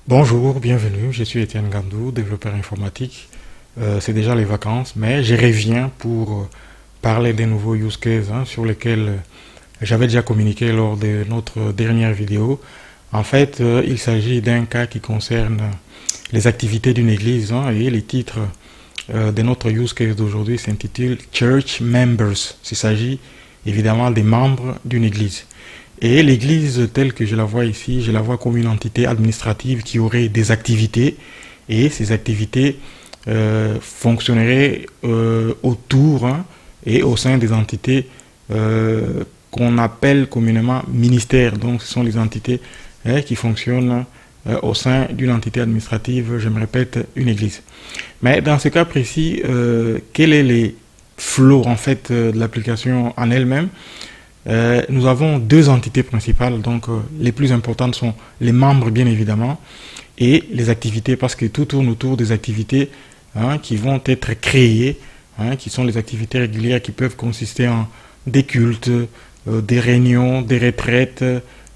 Bonjour, bienvenue, je suis Étienne Gandou, développeur informatique. C'est déjà les vacances, mais je reviens pour parler des nouveaux use cases sur lesquels j'avais déjà communiqué lors de notre dernière vidéo. En fait, il s'agit d'un cas qui concerne les activités d'une église et les titres de notre use case d'aujourd'hui s'intitule Church Members. Il s'agit évidemment des membres d'une église. Et l'église telle que je la vois ici, je la vois comme une entité administrative qui aurait des activités et ces activités fonctionneraient autour et au sein des entités qu'on appelle communément ministères. Donc ce sont les entités qui fonctionnent au sein d'une entité administrative, je me répète, une église. Mais dans ce cas précis, quels sont les flows en fait de l'application en elle-même? Nous avons deux entités principales, donc les plus importantes sont les membres bien évidemment et les activités parce que tout tourne autour des activités qui vont être créées, qui sont les activités régulières qui peuvent consister en des cultes, des réunions, des retraites,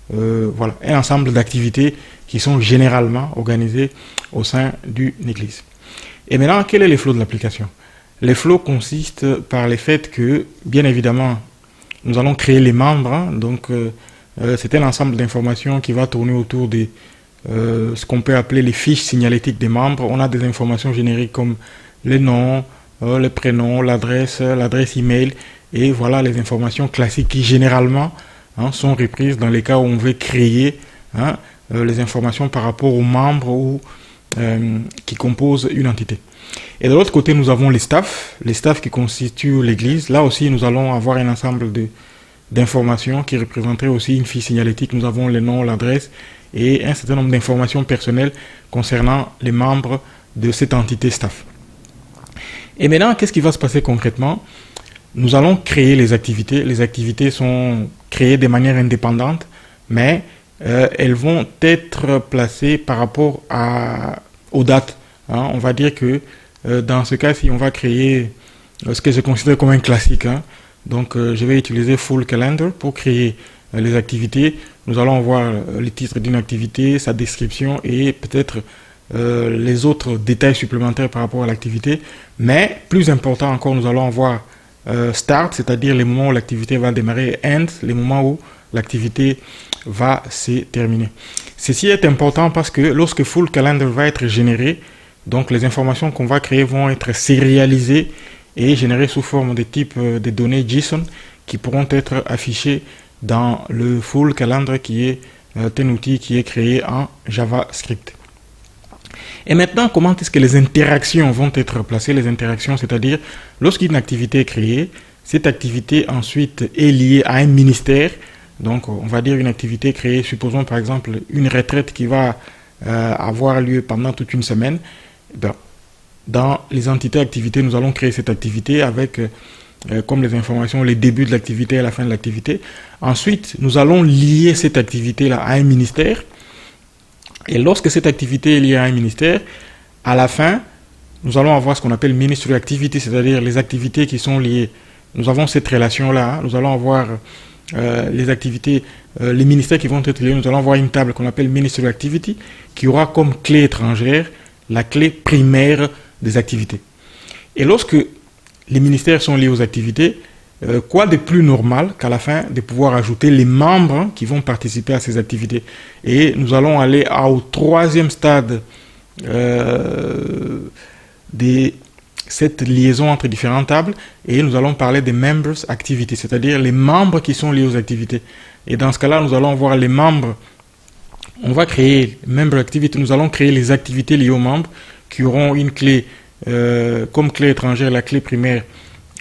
voilà, un ensemble d'activités qui sont généralement organisées au sein d'une église. Et maintenant, quel est le flow de l'application? Les flows consistent par le fait que, bien évidemment, nous allons créer les membres, donc c'est un ensemble d'informations qui va tourner autour de ce qu'on peut appeler les fiches signalétiques des membres. On a des informations génériques comme les noms, le prénom, l'adresse email, et voilà les informations classiques qui généralement sont reprises dans les cas où on veut créer les informations par rapport aux membres ou, qui composent une entité. Et de l'autre côté, nous avons les staffs qui constituent l'église. Là aussi, nous allons avoir un ensemble d'informations qui représenteraient aussi une fiche signalétique. Nous avons les noms, l'adresse et un certain nombre d'informations personnelles concernant les membres de cette entité staff. Et maintenant, qu'est-ce qui va se passer concrètement? Nous allons créer les activités. Les activités sont créées de manière indépendante, mais elles vont être placées par rapport aux dates. On va dire que dans ce cas-ci, on va créer ce que je considère comme un classique. Donc, je vais utiliser Full Calendar pour créer les activités. Nous allons voir le titre d'une activité, sa description et peut-être les autres détails supplémentaires par rapport à l'activité. Mais, plus important encore, nous allons voir Start, c'est-à-dire les moments où l'activité va démarrer, et End, les moments où l'activité va se terminer. Ceci est important parce que lorsque Full Calendar va être généré, donc les informations qu'on va créer vont être sérialisées et générées sous forme de type de données JSON qui pourront être affichées dans le Full Calendar qui est un outil qui est créé en JavaScript. Et maintenant, comment est-ce que les interactions vont être placées? Les interactions, c'est-à-dire lorsqu'une activité est créée, cette activité ensuite est liée à un ministère. Donc on va dire une activité créée, supposons par exemple une retraite qui va avoir lieu pendant toute une semaine. Dans les entités activités, nous allons créer cette activité avec comme les informations, les débuts de l'activité et la fin de l'activité. Ensuite, nous allons lier cette activité-là à un ministère. Et lorsque cette activité est liée à un ministère, à la fin, nous allons avoir ce qu'on appelle Ministry Activity, c'est-à-dire les activités qui sont liées. Nous avons cette relation-là. Nous allons avoir les activités, les ministères qui vont être liés. Nous allons avoir une table qu'on appelle Ministry Activity qui aura comme clé étrangère la clé primaire des activités. Et lorsque les ministères sont liés aux activités, quoi de plus normal qu'à la fin de pouvoir ajouter les membres qui vont participer à ces activités. Et nous allons aller au troisième stade de cette liaison entre différentes tables et nous allons parler des members activities, c'est-à-dire les membres qui sont liés aux activités. Et dans ce cas-là, nous allons voir les membres. On va créer Member Activity, nous allons créer les activités liées aux membres qui auront une clé, comme clé étrangère, la clé primaire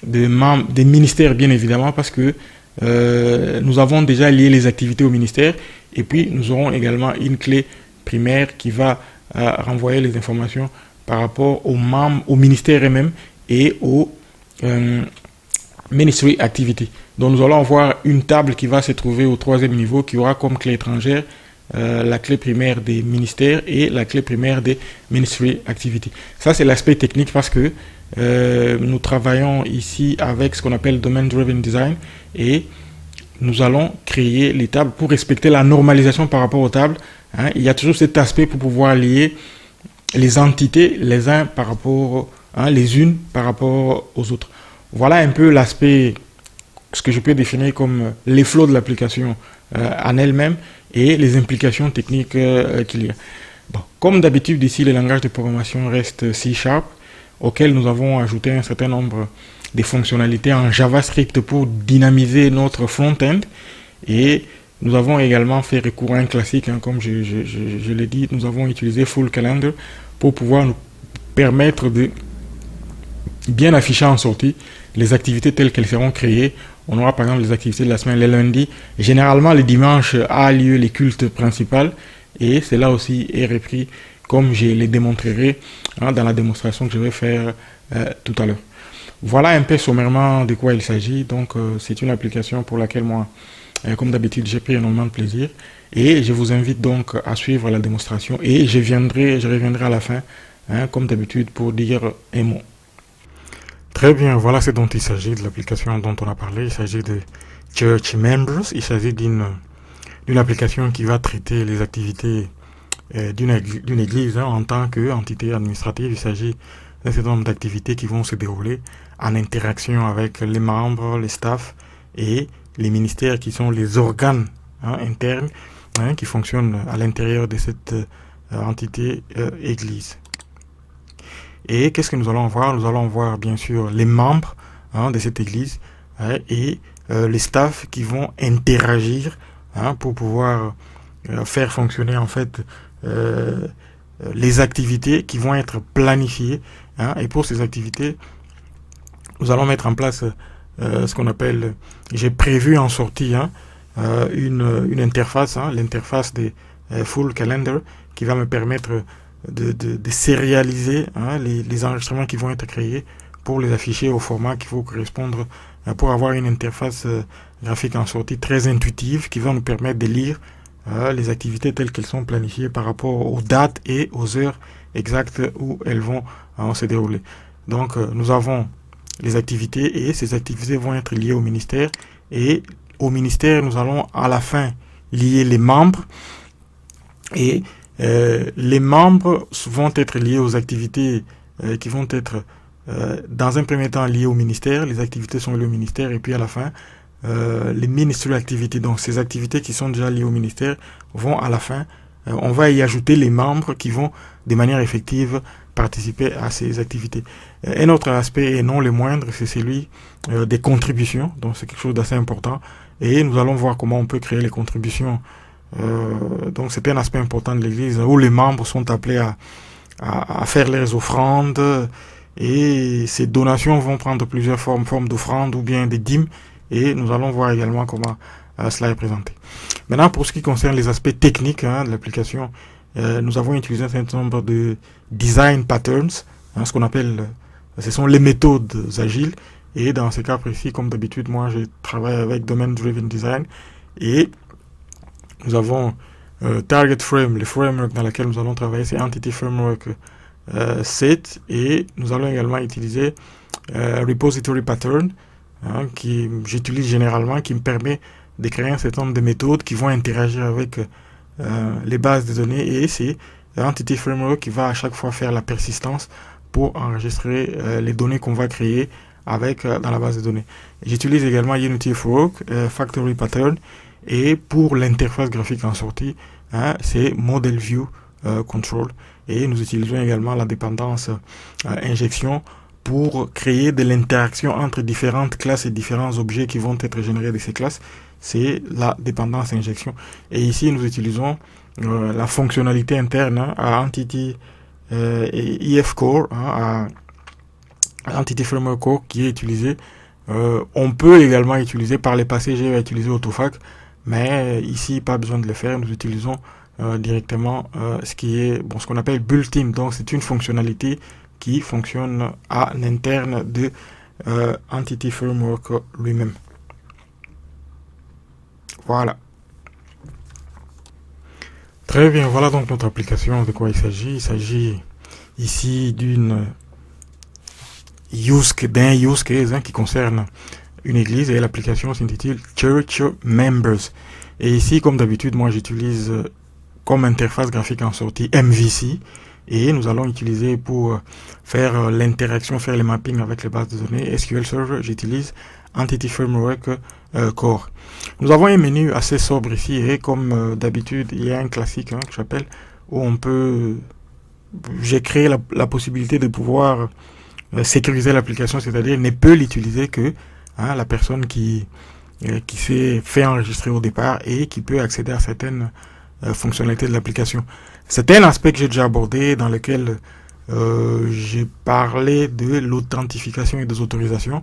des ministères bien évidemment parce que nous avons déjà lié les activités au ministère et puis nous aurons également une clé primaire qui va renvoyer les informations par rapport aux membres, au ministère eux-mêmes et au Ministry Activity. Donc nous allons avoir une table qui va se trouver au troisième niveau qui aura comme clé étrangère la clé primaire des ministères et la clé primaire des Ministry Activity. Ça, c'est l'aspect technique parce que nous travaillons ici avec ce qu'on appelle Domain Driven Design et nous allons créer les tables pour respecter la normalisation par rapport aux tables hein, il y a toujours cet aspect pour pouvoir lier les entités les uns par rapport, hein, les unes par rapport aux autres. Voilà un peu l'aspect, ce que je peux définir comme les flots de l'application en elle-même et les implications techniques qu'il y a. Bon, comme d'habitude ici, le langage de programmation reste C#, auquel nous avons ajouté un certain nombre de fonctionnalités en JavaScript pour dynamiser notre front-end. Et nous avons également fait recours à un classique, hein, comme je l'ai dit, nous avons utilisé Full Calendar pour pouvoir nous permettre de bien afficher en sortie les activités telles qu'elles seront créées. On aura par exemple les activités de la semaine les lundis. Généralement, les dimanches a lieu les cultes principaux et cela aussi est repris comme je les démontrerai hein, dans la démonstration que je vais faire tout à l'heure. Voilà un peu sommairement de quoi il s'agit. Donc, c'est une application pour laquelle moi, comme d'habitude, j'ai pris énormément de plaisir. Et je vous invite donc à suivre la démonstration et je reviendrai à la fin, hein, comme d'habitude, pour dire un mot. Très bien, voilà ce dont il s'agit de l'application dont on a parlé. Il s'agit de Church Members. Il s'agit d'une application qui va traiter les activités d'une église hein, en tant qu'entité administrative. Il s'agit d'un certain nombre d'activités qui vont se dérouler en interaction avec les membres, les staffs et les ministères qui sont les organes hein, internes hein, qui fonctionnent à l'intérieur de cette entité église. Et qu'est-ce que nous allons voir? Nous allons voir bien sûr les membres hein, de cette église hein, et les staffs qui vont interagir hein, pour pouvoir faire fonctionner en fait les activités qui vont être planifiées hein, et pour ces activités nous allons mettre en place ce qu'on appelle, j'ai prévu en sortie hein, une interface, hein, l'interface des Full Calendar qui va me permettre de sérialiser hein, les enregistrements qui vont être créés pour les afficher au format qui faut correspondre pour avoir une interface graphique en sortie très intuitive qui va nous permettre de lire les activités telles qu'elles sont planifiées par rapport aux dates et aux heures exactes où elles vont se dérouler. Donc nous avons les activités et ces activités vont être liées au ministère et au ministère nous allons à la fin lier les membres et les membres vont être liés aux activités qui vont être dans un premier temps liées au ministère, les activités sont liées au ministère et puis à la fin les ministry activities, donc ces activités qui sont déjà liées au ministère vont à la fin, on va y ajouter les membres qui vont de manière effective participer à ces activités. Un autre aspect et non le moindre, c'est celui des contributions, donc c'est quelque chose d'assez important et nous allons voir comment on peut créer les contributions. Donc c'est un aspect important de l'église où les membres sont appelés à faire leurs offrandes et ces donations vont prendre plusieurs formes d'offrandes ou bien des dîmes et nous allons voir également comment cela est présenté. Maintenant pour ce qui concerne les aspects techniques hein, de l'application, nous avons utilisé un certain nombre de design patterns, hein, ce qu'on appelle, ce sont les méthodes agiles et dans ce cas précis comme d'habitude moi je travaille avec Domain Driven Design et nous avons Target Frame, le framework dans lequel nous allons travailler, c'est Entity Framework 7 et nous allons également utiliser Repository Pattern hein, qui j'utilise généralement, qui me permet de créer un certain nombre de méthodes qui vont interagir avec les bases de données et c'est Entity Framework qui va à chaque fois faire la persistance pour enregistrer les données qu'on va créer avec dans la base de données. J'utilise également Unity Framework, Factory Pattern et pour l'interface graphique en sortie, hein, c'est Model View Control et nous utilisons également la dépendance injection pour créer de l'interaction entre différentes classes et différents objets qui vont être générés de ces classes. C'est la dépendance injection. Et ici, nous utilisons la fonctionnalité interne hein, à Entity EF Core, hein, à Entity Framework Core qui est utilisé. On peut également utiliser, par le passé, j'ai utilisé Autofac, mais ici, pas besoin de le faire. Nous utilisons directement ce qui est ce qu'on appelle built-in. Donc, c'est une fonctionnalité qui fonctionne à l'interne de Entity Framework lui-même. Voilà. Très bien, voilà donc notre application. De quoi il s'agit? Il s'agit ici d'un use case hein, qui concerne une église et l'application s'intitule Church Members. Et ici, comme d'habitude, moi j'utilise comme interface graphique en sortie MVC, et nous allons utiliser pour faire l'interaction, faire les mappings avec les bases de données SQL Server, j'utilise Entity Framework Core. Nous avons un menu assez sobre ici, et comme d'habitude, il y a un classique que j'appelle, où on peut... J'ai créé la possibilité de pouvoir sécuriser l'application, c'est-à-dire ne peut l'utiliser que la personne qui s'est fait enregistrer au départ et qui peut accéder à certaines fonctionnalités de l'application. C'est un aspect que j'ai déjà abordé dans lequel j'ai parlé de l'authentification et des autorisations.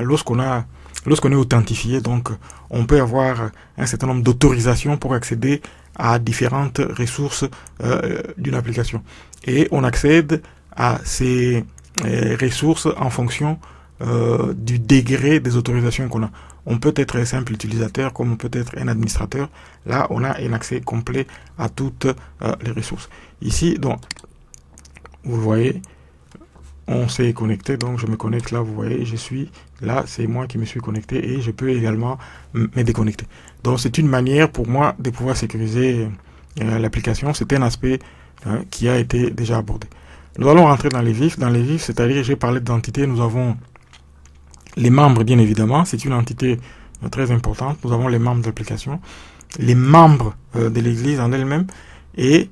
Lorsqu'on est authentifié, donc on peut avoir un certain nombre d'autorisations pour accéder à différentes ressources d'une application. Et on accède à ces ressources en fonction du degré des autorisations qu'on a. On peut être un simple utilisateur comme on peut être un administrateur. Là, on a un accès complet à toutes les ressources. Ici, donc, vous voyez, on s'est connecté, donc je me connecte là, vous voyez, je suis là, c'est moi qui me suis connecté et je peux également me déconnecter. Donc c'est une manière pour moi de pouvoir sécuriser l'application. C'est un aspect qui a été déjà abordé. Nous allons rentrer dans les vifs. Dans les vifs, c'est-à-dire, j'ai parlé d'entité, nous avons les membres, bien évidemment, c'est une entité très importante. Nous avons les membres de l'application, les membres de l'église en elle-même, et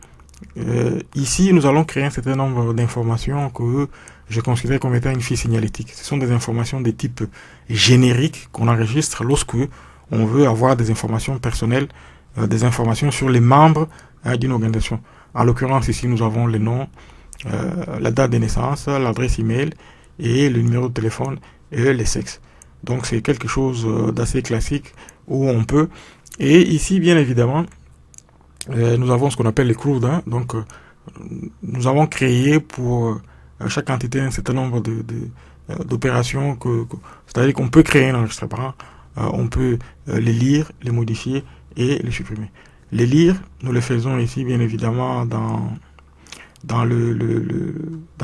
ici, nous allons créer un certain nombre d'informations que je considère comme étant une fiche signalétique. Ce sont des informations de type générique qu'on enregistre lorsque on veut avoir des informations personnelles, des informations sur les membres d'une organisation. En l'occurrence, ici, nous avons le nom, la date de naissance, l'adresse email et le numéro de téléphone et les sexes. Donc, c'est quelque chose d'assez classique où on peut. Et ici, bien évidemment, nous avons ce qu'on appelle les CRUD. Donc, nous avons créé pour chaque entité un certain nombre d'opérations, c'est-à-dire qu'on peut créer un enregistrement, on peut les lire, les modifier et les supprimer. Les lire, nous les faisons ici, bien évidemment, dans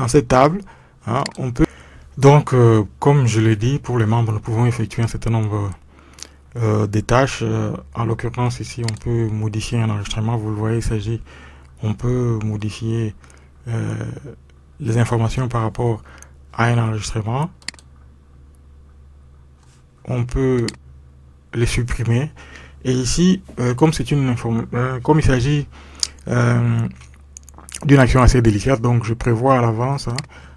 cette table. On peut. Donc, comme je l'ai dit, pour les membres, nous pouvons effectuer un certain nombre des tâches. En l'occurrence, ici, on peut modifier un enregistrement. Vous le voyez, on peut modifier les informations par rapport à un enregistrement. On peut les supprimer. Et ici, comme il s'agit d'une action assez délicate, donc je prévois à l'avance,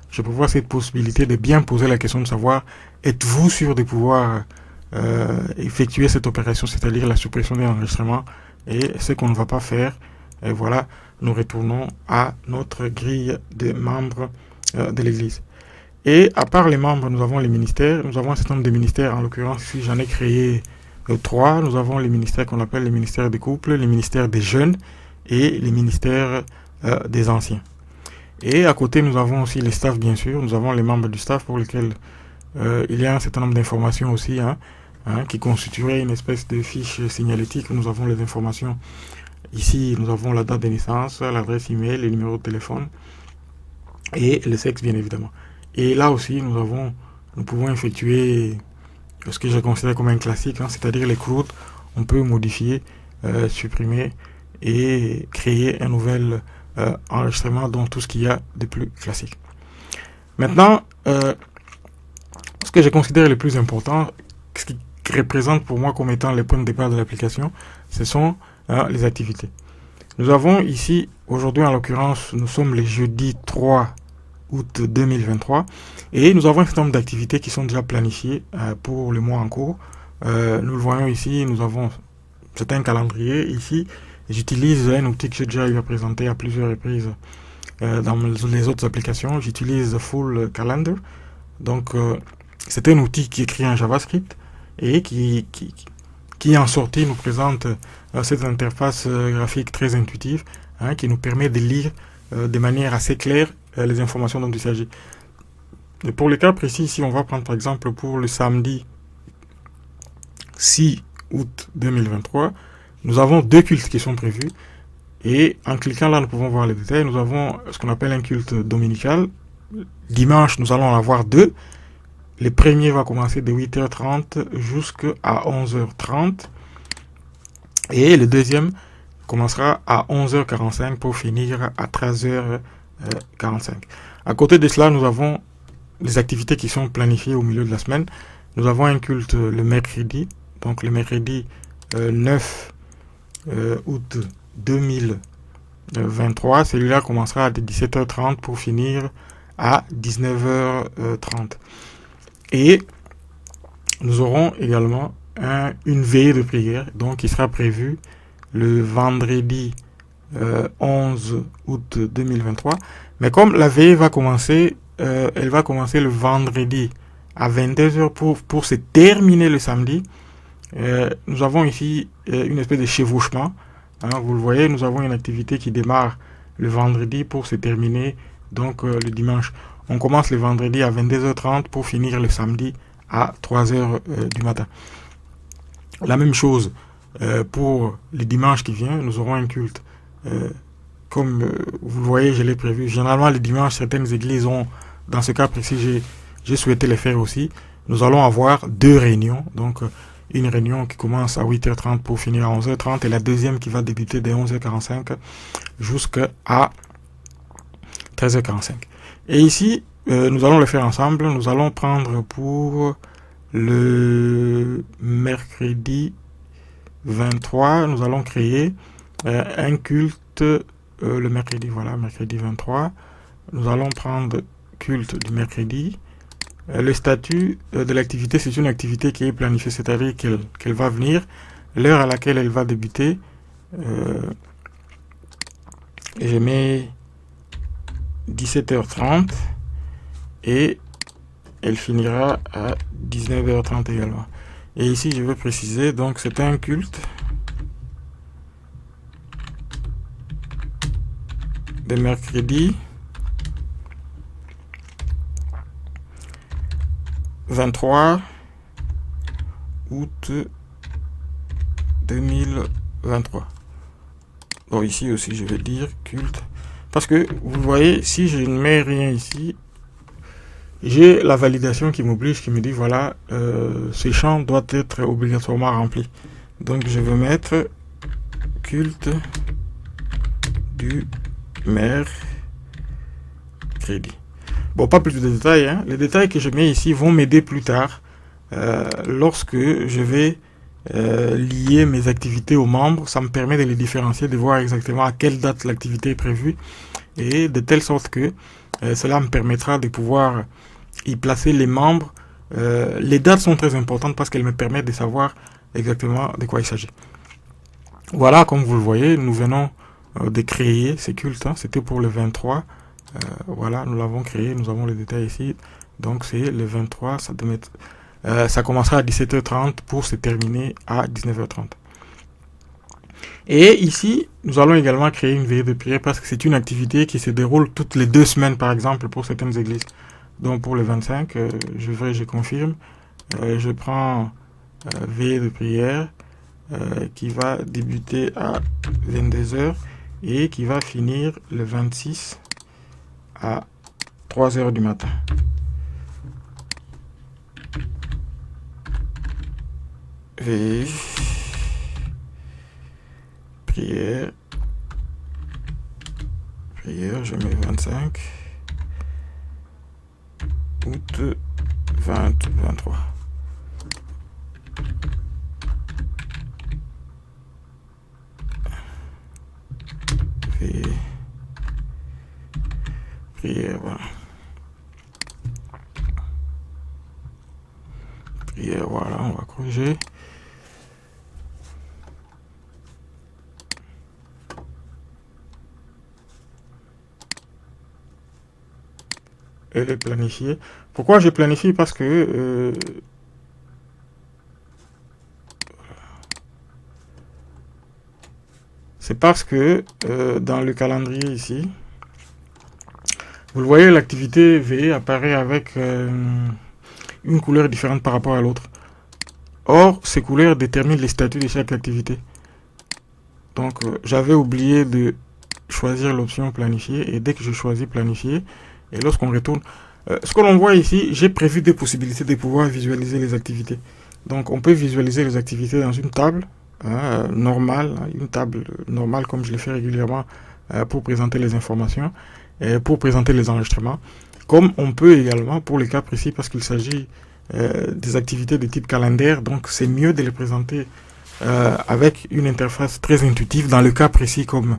je prévois cette possibilité de bien poser la question de savoir, êtes-vous sûr de pouvoir effectuer cette opération, c'est-à-dire la suppression d'un enregistrement, et ce qu'on ne va pas faire. Et voilà, nous retournons à notre grille de membres de l'Église. Et à part les membres, nous avons les ministères. Nous avons un certain nombre de ministères. En l'occurrence, ici, j'en ai créé 3. Nous avons les ministères qu'on appelle les ministères des couples, les ministères des jeunes et les ministères des anciens. Et à côté, nous avons aussi les staffs, bien sûr. Nous avons les membres du staff pour lesquels il y a un certain nombre d'informations aussi, qui constitueraient une espèce de fiche signalétique. Nous avons les informations. Ici, nous avons la date de naissance, l'adresse email, le numéro de téléphone et le sexe, bien évidemment. Et là aussi, nous pouvons effectuer ce que je considère comme un classique, c'est-à-dire les CRUD. On peut modifier, supprimer et créer un nouvel enregistrement dans tout ce qu'il y a de plus classique. Maintenant, ce que je considère le plus important, ce qui représente pour moi comme étant les points de départ de l'application, ce sont les activités. Nous avons ici, aujourd'hui en l'occurrence, nous sommes le jeudi 3 août 2023 et nous avons un certain nombre d'activités qui sont déjà planifiées pour le mois en cours. Nous le voyons ici, c'est un calendrier ici. J'utilise un outil que j'ai déjà eu à présenter à plusieurs reprises dans les autres applications. J'utilise Full Calendar. Donc, c'est un outil qui écrit en JavaScript et qui en sortie nous présente cette interface graphique très intuitive qui nous permet de lire de manière assez claire les informations dont il s'agit. Et pour le cas précis, ici, on va prendre par exemple pour le samedi 6 août 2023, nous avons 2 cultes qui sont prévus. Et en cliquant là, nous pouvons voir les détails. Nous avons ce qu'on appelle un culte dominical. Dimanche, nous allons en avoir 2. Le premier va commencer de 8h30 jusqu'à 11h30. Et le deuxième commencera à 11h45 pour finir à 13h45. À côté de cela, nous avons les activités qui sont planifiées au milieu de la semaine. Nous avons un culte le mercredi, donc le mercredi 9 août 2023. Celui-là commencera à 17h30 pour finir à 19h30. Et nous aurons également une veillée de prière, donc qui sera prévue le vendredi 11 août 2023. Mais comme la veillée va commencer, elle va commencer le vendredi à 22h pour se terminer le samedi. Nous avons ici une espèce de chevauchement. Hein, vous le voyez, nous avons une activité qui démarre le vendredi pour se terminer donc le dimanche. On commence le vendredi à 22h30 pour finir le samedi à 3h du matin. La même chose pour le dimanche qui vient, nous aurons un culte. Comme vous le voyez, je l'ai prévu. Généralement, les dimanches, certaines églises ont, dans ce cas précis, j'ai souhaité les faire aussi. Nous allons avoir 2 réunions. Donc, une réunion qui commence à 8h30 pour finir à 11h30 et la deuxième qui va débuter dès 11h45 jusqu'à 13h45. Et ici, nous allons le faire ensemble. Nous allons prendre pour le mercredi 23, nous allons créer un culte le mercredi, voilà, mercredi 23. Nous allons prendre culte du mercredi. Le statut de l'activité, c'est une activité qui est planifiée, c'est-à-dire qu'elle va venir, l'heure à laquelle elle va débuter. Je mets 17h30 et elle finira à 19h30 également. Et ici, je veux préciser, donc c'est un culte de mercredi 23 août 2023. Bon, ici aussi, je vais dire culte. Parce que, vous voyez, si je ne mets rien ici, j'ai la validation qui m'oblige, qui me dit, voilà, ce champ doit être obligatoirement rempli. Donc, je vais mettre culte du mercredi. Bon, pas plus de détails. Hein. Les détails que je mets ici vont m'aider plus tard lorsque je vais lier mes activités aux membres. Ça me permet de les différencier, de voir exactement à quelle date l'activité est prévue et de telle sorte que cela me permettra de pouvoir y placer les membres. Les dates sont très importantes parce qu'elles me permettent de savoir exactement de quoi il s'agit. Voilà, comme vous le voyez, nous venons de créer ces cultes. Hein. C'était pour le 23. Voilà, nous l'avons créé, nous avons les détails ici. Donc c'est le 23, ça commencera à 17h30 pour se terminer à 19h30. Et ici, nous allons également créer une veillée de prière parce que c'est une activité qui se déroule toutes les 2 semaines, par exemple, pour certaines églises. Donc pour le 25, je confirme, je prends veillée de prière qui va débuter à 22h et qui va finir le 26 à 3h du matin. Veillée, prière, je mets 25 août 2023. Veillée, prière, voilà. Prière, voilà, on va corriger. Elle est planifiée. Pourquoi j'ai planifié? Parce que c'est parce que dans le calendrier ici, vous le voyez, l'activité V apparaît avec une couleur différente par rapport à l'autre. Or, ces couleurs déterminent les statuts de chaque activité. Donc, j'avais oublié de choisir l'option planifier. Et dès que je choisis planifier, et lorsqu'on retourne, ce que l'on voit ici, j'ai prévu des possibilités de pouvoir visualiser les activités. Donc, on peut visualiser les activités dans une table. normale, une table normale comme je le fais régulièrement pour présenter les informations et pour présenter les enregistrements. Comme on peut également, pour les cas précis, parce qu'il s'agit des activités de type calendaire, donc c'est mieux de les présenter avec une interface très intuitive dans le cas précis comme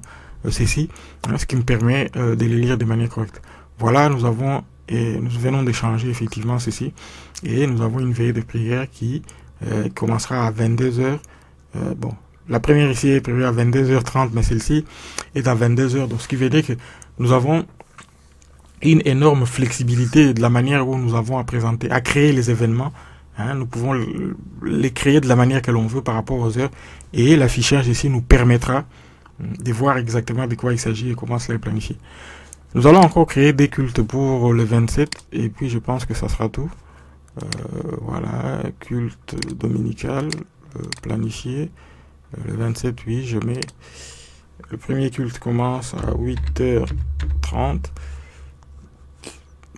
ceci, ce qui me permet de les lire de manière correcte. Voilà, nous venons d'échanger effectivement ceci, et nous avons une veillée de prière qui commencera à 22h. Bon, la première ici est prévue à 22h30, mais celle-ci est à 22h, donc ce qui veut dire que nous avons une énorme flexibilité de la manière où nous avons à créer les événements. Nous pouvons les créer de la manière que l'on veut par rapport aux heures, et l'affichage ici nous permettra de voir exactement de quoi il s'agit et comment cela est planifié. Nous allons encore créer des cultes pour le 27, et puis je pense que ça sera tout. Voilà, culte dominical planifié. Le 27, oui, je mets... Le premier culte commence à 8h30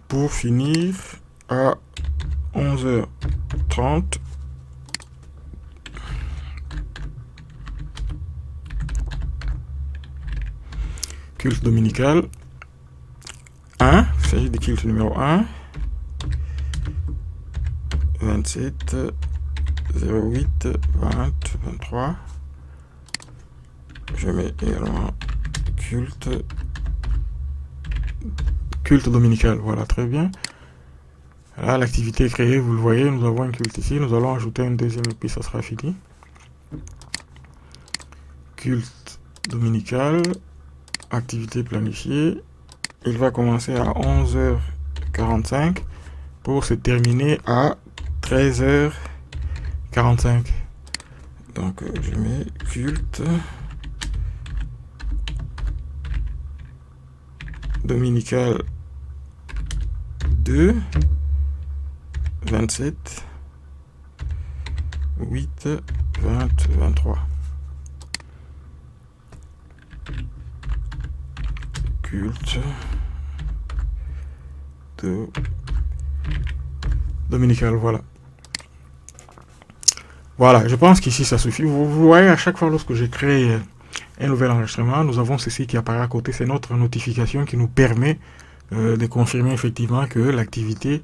pour finir à 11h30. Culte dominical 1, il s'agit du culte numéro 1. 27, 08, 20, 23. Je mets également culte dominical. Voilà, très bien. Là, l'activité est créée, vous le voyez, nous avons un culte ici. Nous allons ajouter un deuxième et puis ça sera fini. Culte dominical, activité planifiée. Il va commencer à 11h45 pour se terminer à 13h45. Donc, je mets culte dominical 2, 27, 8, 20, 23. Culte de dominical, voilà. Voilà, je pense qu'ici ça suffit. Vous voyez, à chaque fois lorsque je crée un nouvel enregistrement, nous avons ceci qui apparaît à côté, c'est notre notification qui nous permet de confirmer effectivement que l'activité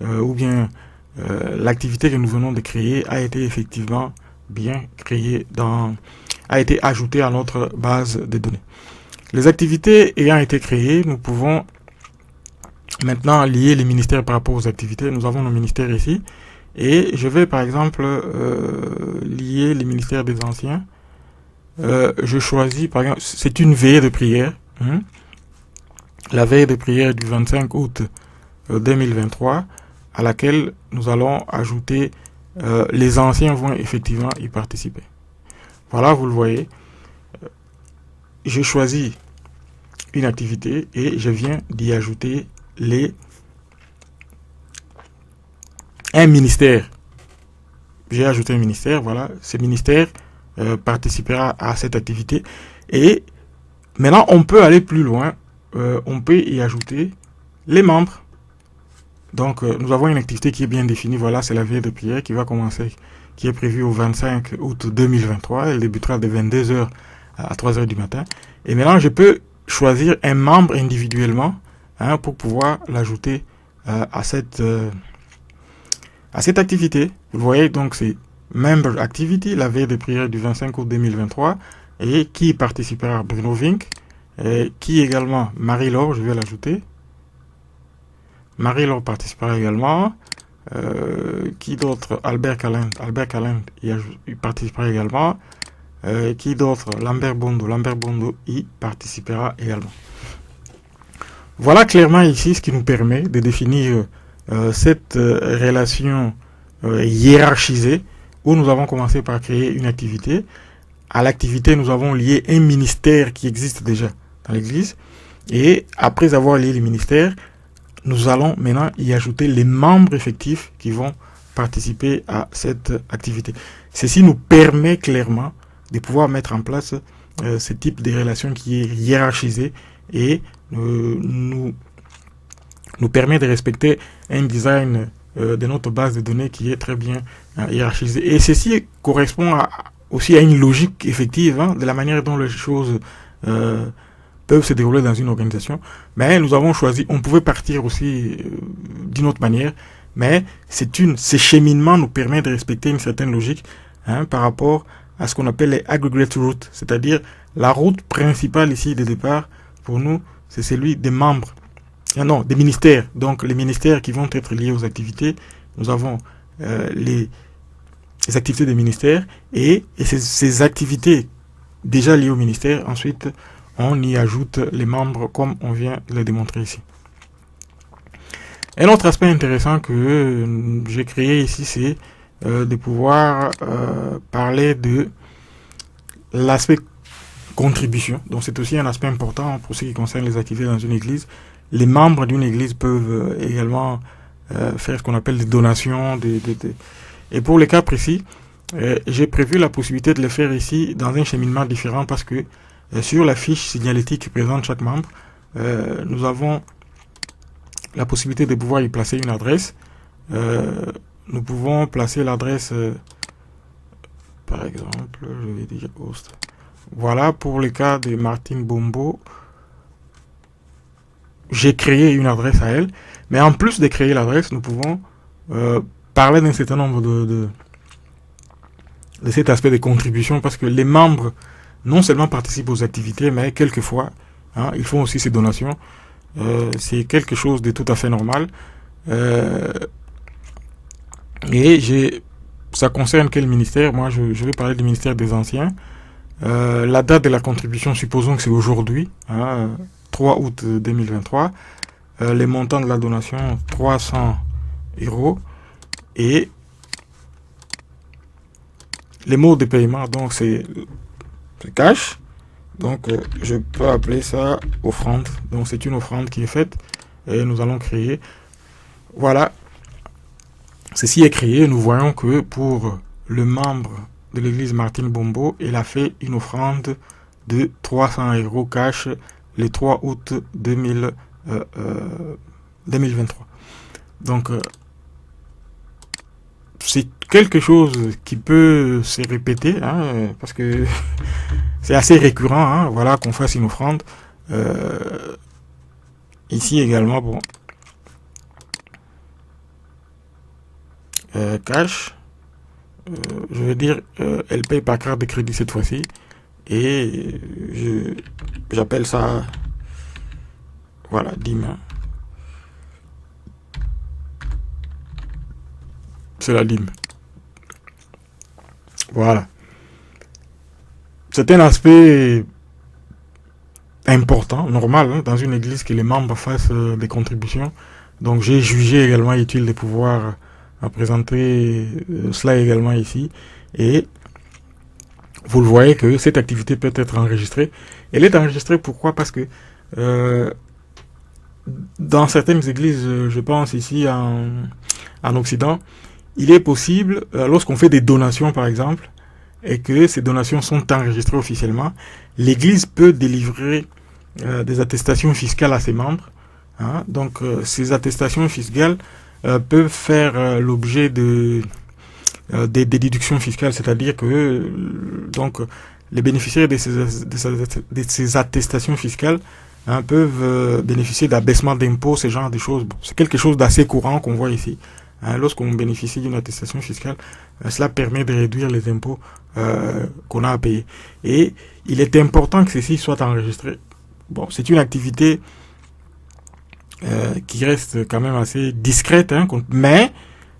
ou bien l'activité que nous venons de créer a été effectivement bien créée, a été ajoutée à notre base de données. Les activités ayant été créées, nous pouvons maintenant lier les ministères par rapport aux activités. Nous avons nos ministères ici. Et je vais par exemple lier les ministères des anciens. Je choisis par exemple, c'est une veillée de prière. La veille de prière du 25 août 2023, à laquelle nous allons ajouter les anciens vont effectivement y participer. Voilà, vous le voyez. Je choisis une activité et je viens d'y ajouter un ministère. J'ai ajouté un ministère, voilà. Ce ministère participera à cette activité. Et maintenant, on peut aller plus loin. On peut y ajouter les membres. Donc, nous avons une activité qui est bien définie. Voilà, c'est la veille de prière qui va commencer, qui est prévue au 25 août 2023. Elle débutera de 22h à 3h du matin. Et maintenant, je peux choisir un membre individuellement pour pouvoir l'ajouter à cette activité. Vous voyez, donc c'est Member Activity, la veille de prière du 25 août 2023, et qui participera Bruno Vink, et qui également Marie-Laure, je vais l'ajouter. Marie-Laure participera également. Qui d'autre? Albert Calend il participera également. Qui d'autre? Lambert Bondo y participera également. Voilà clairement ici ce qui nous permet de définir cette relation hiérarchisée où nous avons commencé par créer une activité. À l'activité, nous avons lié un ministère qui existe déjà dans l'Église. Et après avoir lié les ministères, nous allons maintenant y ajouter les membres effectifs qui vont participer à cette activité. Ceci nous permet clairement de pouvoir mettre en place ce type de relation qui est hiérarchisée et nous permet de respecter un design de notre base de données qui est très bien hiérarchisé. Et ceci correspond aussi à une logique effective de la manière dont les choses euh, peuvent se dérouler dans une organisation. Mais nous avons choisi, on pouvait partir aussi d'une autre manière, mais ces cheminements nous permettent de respecter une certaine logique par rapport à ce qu'on appelle les aggregate routes, c'est-à-dire la route principale ici de départ, pour nous, c'est celui des membres, non, des ministères. Donc les ministères qui vont être liés aux activités, nous avons les activités des ministères et ces activités déjà liées au ministère, ensuite on y ajoute les membres comme on vient de le démontrer ici. Un autre aspect intéressant que j'ai créé ici, c'est de pouvoir parler de l'aspect contribution. Donc c'est aussi un aspect important pour ce qui concerne les activités dans une église. Les membres d'une église peuvent également faire ce qu'on appelle des donations. Et pour les cas précis, j'ai prévu la possibilité de le faire ici dans un cheminement différent parce que sur la fiche signalétique qui présente chaque membre, nous avons la possibilité de pouvoir y placer une adresse. Nous pouvons placer l'adresse, par exemple, je vais dire host. Voilà, pour le cas de Martine Bombo, j'ai créé une adresse à elle. Mais en plus de créer l'adresse, nous pouvons parler d'un certain nombre de cet aspect de contribution parce que les membres non seulement participent aux activités, mais quelquefois, ils font aussi ces donations. C'est quelque chose de tout à fait normal. Et ça concerne quel ministère? Moi, je vais parler du ministère des Anciens. La date de la contribution, supposons que c'est aujourd'hui, 3 août 2023. Les montants de la donation, 300 €. Et les mots de paiement, donc c'est cash. Donc je peux appeler ça offrande. Donc c'est une offrande qui est faite et nous allons créer. Voilà. Ceci est créé. Nous voyons que pour le membre de l'église Martine Bombo, il a fait une offrande de 300 € cash le 3 août 2023. Donc c'est quelque chose qui peut se répéter parce que c'est assez récurrent, voilà, qu'on fasse une offrande. Ici également, bon, cash, je veux dire, elle paye par carte de crédit cette fois-ci, et j'appelle ça, voilà, dîme. C'est la dîme. Voilà. C'est un aspect important, normal, dans une église que les membres fassent des contributions. Donc j'ai jugé également utile de pouvoir présenter cela également ici. Et vous le voyez que cette activité peut être enregistrée. Elle est enregistrée pourquoi? Parce que dans certaines églises, je pense ici en Occident, il est possible, lorsqu'on fait des donations par exemple, et que ces donations sont enregistrées officiellement, l'Église peut délivrer des attestations fiscales à ses membres. Donc ces attestations fiscales peuvent faire l'objet des déductions fiscales, c'est-à-dire que donc les bénéficiaires de ces attestations fiscales peuvent bénéficier d'abaissement d'impôts, ce genre de choses. Bon, c'est quelque chose d'assez courant qu'on voit ici. Lorsqu'on bénéficie d'une attestation fiscale, cela permet de réduire les impôts qu'on a à payer. Et il est important que ceci soit enregistré. Bon, c'est une activité qui reste quand même assez discrète, mais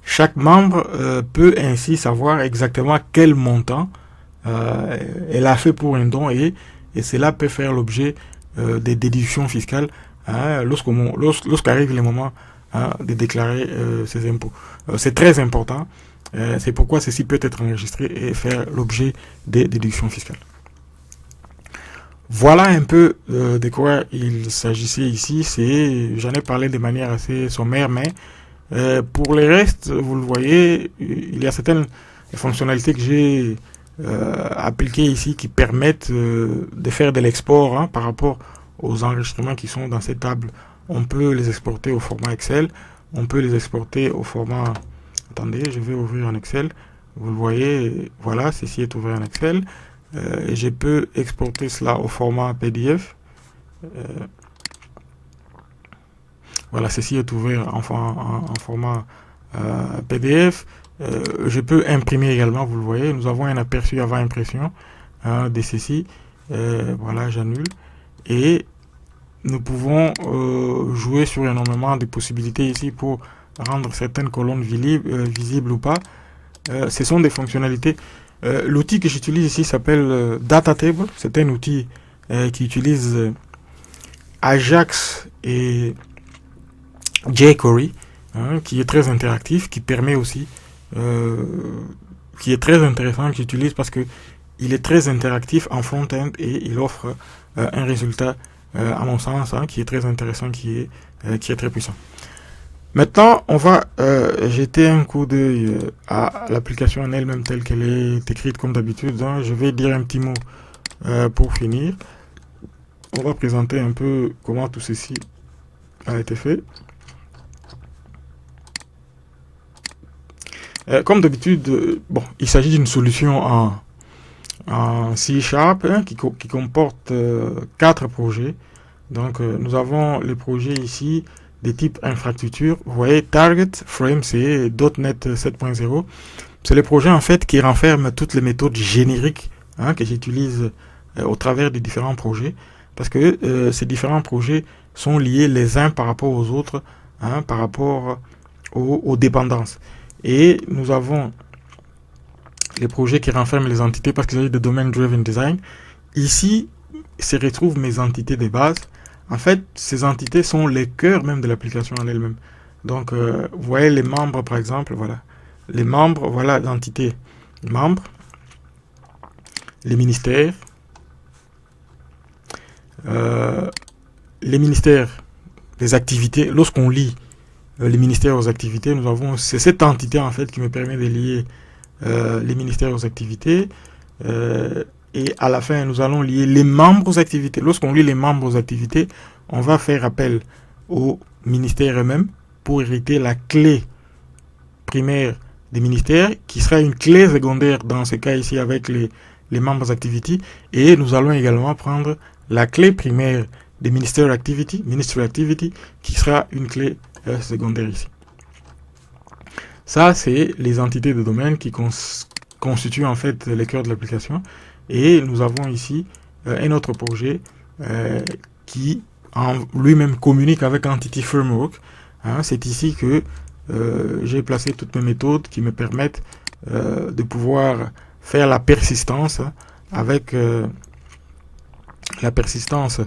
chaque membre peut ainsi savoir exactement quel montant elle a fait pour un don et cela peut faire l'objet des déductions fiscales lorsqu'arrive le moment de déclarer ses impôts. C'est très important. C'est pourquoi ceci peut être enregistré et faire l'objet des déductions fiscales. Voilà un peu de quoi il s'agissait ici. J'en ai parlé de manière assez sommaire, mais pour le reste, vous le voyez, il y a certaines fonctionnalités que j'ai appliquées ici qui permettent de faire de l'export par rapport aux enregistrements qui sont dans cette table. On peut les exporter au format Excel, on peut les exporter au format... Attendez, je vais ouvrir en Excel. Vous le voyez, voilà, ceci est ouvert en Excel. Et je peux exporter cela au format PDF. Voilà, ceci est ouvert en format PDF. Je peux imprimer également, vous le voyez. Nous avons un aperçu avant impression de ceci. Voilà, j'annule. Et nous pouvons jouer sur énormément de possibilités ici pour rendre certaines colonnes visibles ou pas. Ce sont des fonctionnalités. L'outil que j'utilise ici s'appelle DataTable. C'est un outil qui utilise Ajax et jQuery, qui est très interactif, qui permet aussi, qui est très intéressant, que j'utilise parce que il est très interactif en front-end et il offre un résultat, à mon sens, qui est très intéressant, qui est très puissant. Maintenant, on va jeter un coup d'œil à l'application en elle-même telle qu'elle est écrite comme d'habitude. Je vais dire un petit mot pour finir. On va présenter un peu comment tout ceci a été fait. Comme d'habitude, bon, il s'agit d'une solution en C#, qui comporte 4 projets. Donc, nous avons les projets ici des types infrastructure. Vous voyez, Target, Frame, c'est .NET 7.0. C'est les projets en fait qui renferment toutes les méthodes génériques que j'utilise au travers des différents projets. Parce que ces différents projets sont liés les uns par rapport aux autres, par rapport aux dépendances. Et nous avons les projets qui renferment les entités parce qu'il s'agit de Domain Driven Design. Ici se retrouvent mes entités de base. En fait, ces entités sont les cœurs même de l'application en elle-même. Donc, vous voyez les membres, par exemple, voilà. Les membres, voilà l'entité membres, les ministères, les activités. Lorsqu'on lit les ministères aux activités, nous avons, c'est cette entité en fait qui me permet de lier les ministères aux activités. Et à la fin, nous allons lier les membres aux activités. Lorsqu'on lit les membres aux activités, on va faire appel aux ministères eux-mêmes pour hériter la clé primaire des ministères, qui sera une clé secondaire dans ce cas ici avec les membres activity. Et nous allons également prendre la clé primaire des ministères activity, qui sera une clé secondaire ici. Ça, c'est les entités de domaine qui constituent en fait les cœurs de l'application. Et nous avons ici un autre projet qui en lui-même communique avec Entity Framework. C'est ici que j'ai placé toutes mes méthodes qui me permettent de pouvoir faire la persistance avec la persistance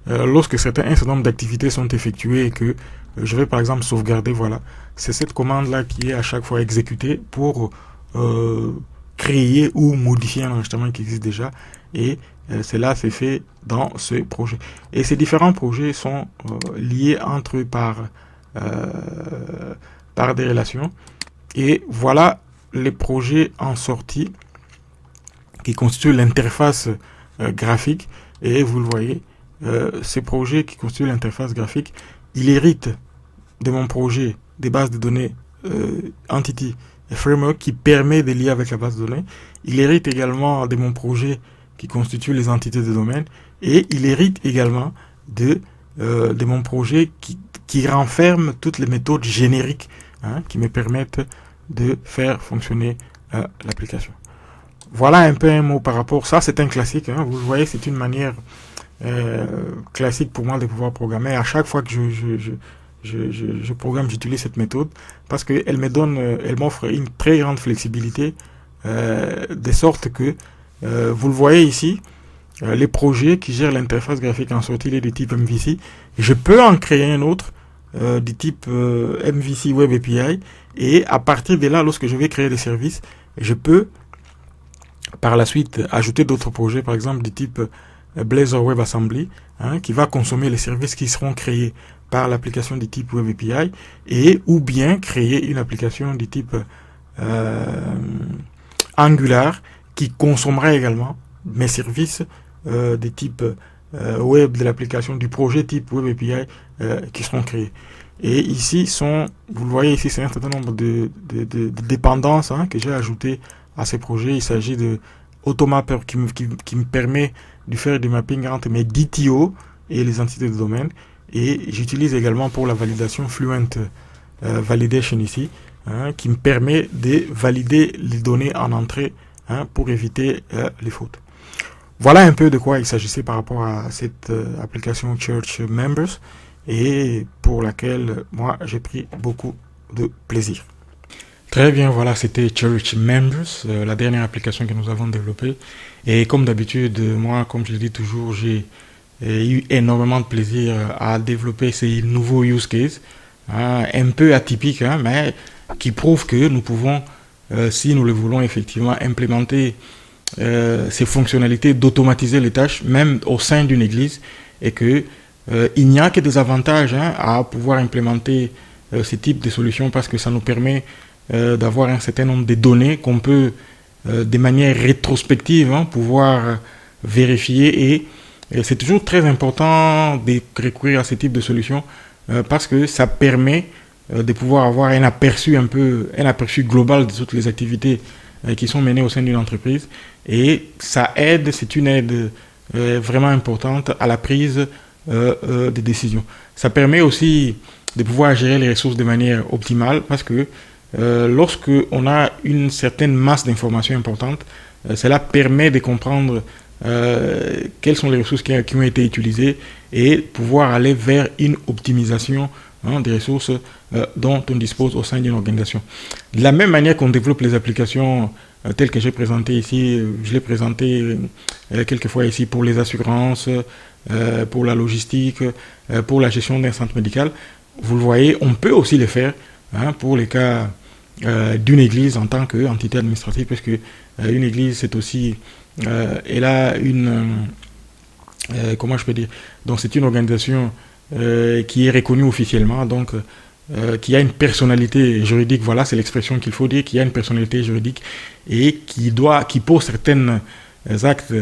lorsque un certain nombre d'activités sont effectuées et que je vais par exemple sauvegarder. Voilà, c'est cette commande là qui est à chaque fois exécutée pour créer ou modifier un enregistrement qui existe déjà, et cela c'est fait dans ce projet. Et ces différents projets sont liés entre eux par des relations. Et voilà les projets en sortie qui constituent l'interface graphique. Et vous le voyez, ces projets qui constituent l'interface graphique, il hérite de mon projet des bases de données Entity Framework qui permet de lier avec la base de données. Il hérite également de mon projet qui constitue les entités de domaine, et il hérite également de mon projet qui renferme toutes les méthodes génériques qui me permettent de faire fonctionner l'application. Voilà un peu un mot par rapport. Ça, c'est un classique. Vous le voyez, c'est une manière classique pour moi de pouvoir programmer. À chaque fois que je programme, j'utilise cette méthode parce qu'elle m'offre une très grande flexibilité, de sorte que, vous le voyez ici, les projets qui gèrent l'interface graphique en sortie de type MVC, je peux en créer un autre du type MVC Web API, et à partir de là, lorsque je vais créer des services, je peux par la suite ajouter d'autres projets, par exemple du type Blazor Web Assembly, qui va consommer les services qui seront créés par l'application du type Web API, et ou bien créer une application du type Angular qui consommera également mes services des types web de l'application du projet type Web API qui seront créés. Et ici vous le voyez ici, c'est un certain nombre de dépendances que j'ai ajoutées à ces projets. Il s'agit de Automapper qui me permet de faire du mapping entre mes DTO et les entités de domaine. Et j'utilise également pour la validation Fluent Validation ici, qui me permet de valider les données en entrée pour éviter les fautes. Voilà un peu de quoi il s'agissait par rapport à cette application Church Members et pour laquelle moi j'ai pris beaucoup de plaisir. Très bien, voilà, c'était Church Members, la dernière application que nous avons développée. Et comme d'habitude, moi, comme je le dis toujours, j'ai eu énormément de plaisir à développer ces nouveaux use cases, un peu atypiques, mais qui prouvent que nous pouvons, si nous le voulons effectivement, implémenter ces fonctionnalités d'automatiser les tâches, même au sein d'une église, et que il n'y a que des avantages à pouvoir implémenter ce type de solutions parce que ça nous permet d'avoir un certain nombre de données qu'on peut de manière rétrospective pouvoir vérifier et c'est toujours très important de recourir à ce type de solutions parce que ça permet de pouvoir avoir un aperçu global de toutes les activités qui sont menées au sein d'une entreprise et ça aide, c'est une aide vraiment importante à la prise des décisions. Ça permet aussi de pouvoir gérer les ressources de manière optimale parce que lorsque on a une certaine masse d'informations importantes, cela permet de comprendre quelles sont les ressources qui ont été utilisées et pouvoir aller vers une optimisation des ressources dont on dispose au sein d'une organisation. De la même manière qu'on développe les applications telles que j'ai présentées ici, je l'ai présenté quelques fois ici pour les assurances, pour la logistique, pour la gestion d'un centre médical. Vous le voyez, on peut aussi les faire pour les cas d'une église en tant qu'entité administrative, parce que une église, c'est aussi, elle a une, comment je peux dire, donc c'est une organisation qui est reconnue officiellement, donc qui a une personnalité juridique, voilà, c'est l'expression qu'il faut dire, qui a une personnalité juridique et qui pose certains actes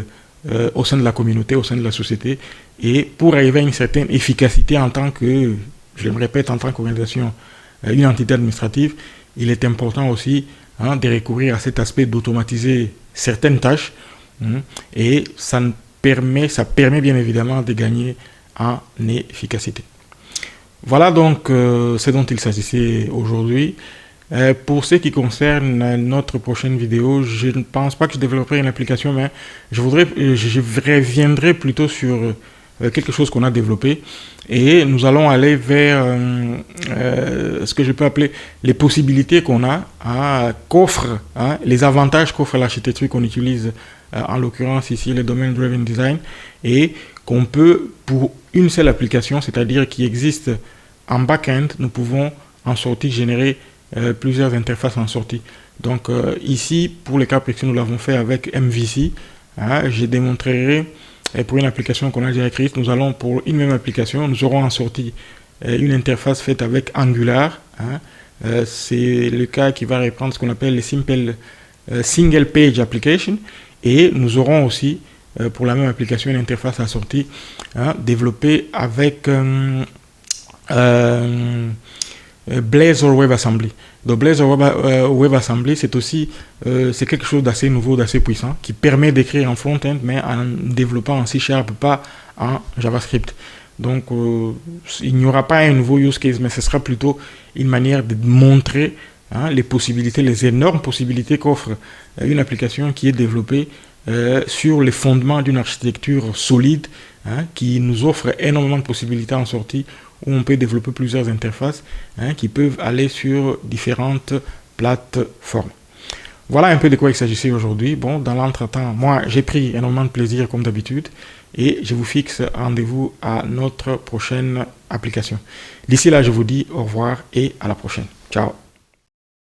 au sein de la communauté, au sein de la société, et pour arriver à une certaine efficacité en tant que, je me répète, en tant qu'organisation, une entité administrative, il est important aussi de recourir à cet aspect d'automatiser certaines tâches et ça permet bien évidemment de gagner en efficacité. Voilà donc ce dont il s'agissait aujourd'hui. Pour ce qui concerne notre prochaine vidéo, je ne pense pas que je développerai une application, mais je reviendrai plutôt sur quelque chose qu'on a développé et nous allons aller vers ce que je peux appeler les possibilités qu'on a, qu'offre, les avantages qu'offre l'architecture qu'on utilise, en l'occurrence ici le domaine driven design, et qu'on peut pour une seule application, c'est-à-dire qui existe en back-end, nous pouvons en sortie générer plusieurs interfaces en sortie. Donc ici, pour les cas précis, nous l'avons fait avec MVC. Je démontrerai pour une application qu'on a déjà écrite, nous allons pour une même application, nous aurons en sortie une interface faite avec Angular. C'est le cas qui va reprendre ce qu'on appelle les single page application. Et nous aurons aussi pour la même application une interface assortie développée avec Blazor WebAssembly. Donc Blazor WebAssembly, c'est aussi c'est quelque chose d'assez nouveau, d'assez puissant, qui permet d'écrire en front-end, mais en développant en C#, pas en JavaScript. Donc il n'y aura pas un nouveau use case, mais ce sera plutôt une manière de montrer les possibilités, les énormes possibilités qu'offre une application qui est développée sur les fondements d'une architecture solide, qui nous offre énormément de possibilités en sortie, où on peut développer plusieurs interfaces qui peuvent aller sur différentes plateformes. Voilà un peu de quoi il s'agissait aujourd'hui. Bon, dans l'entretemps, moi j'ai pris énormément de plaisir comme d'habitude et je vous fixe rendez-vous à notre prochaine application. D'ici là, je vous dis au revoir et à la prochaine. Ciao.